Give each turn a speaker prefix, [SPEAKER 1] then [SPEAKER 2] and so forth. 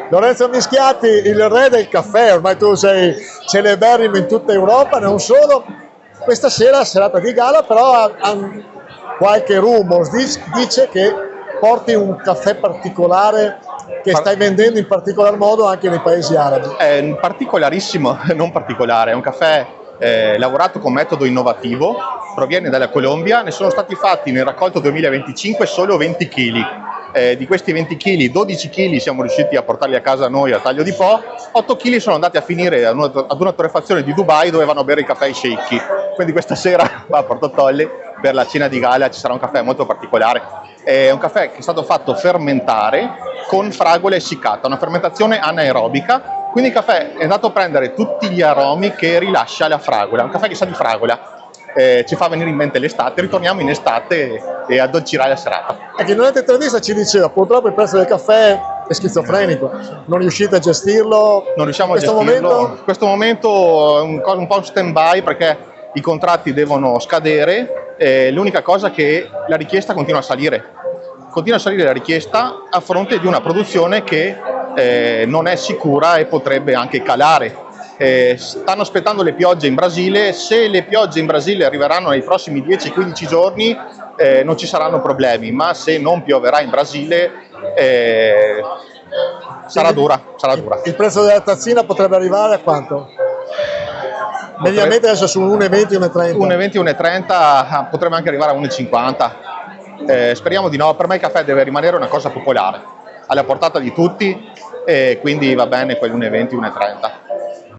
[SPEAKER 1] Lorenzo Mischiati, il re del caffè, ormai tu sei celeberrimo in tutta Europa, non solo. Questa sera, serata di gala, però qualche rumors dice che porti un caffè particolare che stai vendendo in particolar modo anche nei paesi arabi.
[SPEAKER 2] È particolarissimo, non particolare, è un caffè lavorato con metodo innovativo, proviene dalla Colombia, ne sono stati fatti nel raccolto 2025 solo 20 kg. Di questi 20 kg, 12 kg siamo riusciti a portarli a casa noi a taglio di po', 8 kg sono andati a finire ad una torrefazione di Dubai dove vanno a bere i caffè ai sceicchi. Quindi questa sera a Porto Tolle per la cena di gala ci sarà un caffè molto particolare. È un caffè che è stato fatto fermentare con fragola essiccata, una fermentazione anaerobica, quindi il caffè è andato a prendere tutti gli aromi che rilascia la fragola, un caffè che sa di fragola. Ci fa venire in mente l'estate, ritorniamo in estate e addolcirà la serata.
[SPEAKER 1] E che nell'altra intervista ci diceva, purtroppo il prezzo del caffè è schizofrenico, non riuscite a gestirlo?
[SPEAKER 2] Non riusciamo a gestirlo. In questo momento è un po' stand by perché i contratti devono scadere, l'unica cosa è che la richiesta continua a salire. Continua a salire la richiesta a fronte di una produzione che non è sicura e potrebbe anche calare. Stanno aspettando le piogge in Brasile, se le piogge in Brasile arriveranno nei prossimi 10-15 giorni non ci saranno problemi, ma se non pioverà in Brasile sarà dura.
[SPEAKER 1] Il prezzo della tazzina potrebbe arrivare a quanto? Mediamente adesso su 1,20, 1,30.
[SPEAKER 2] 1,20, 1,30, potrebbe anche arrivare a 1,50. Speriamo di no, per me il caffè deve rimanere una cosa popolare, alla portata di tutti, quindi va bene quel 1,20, 1,30.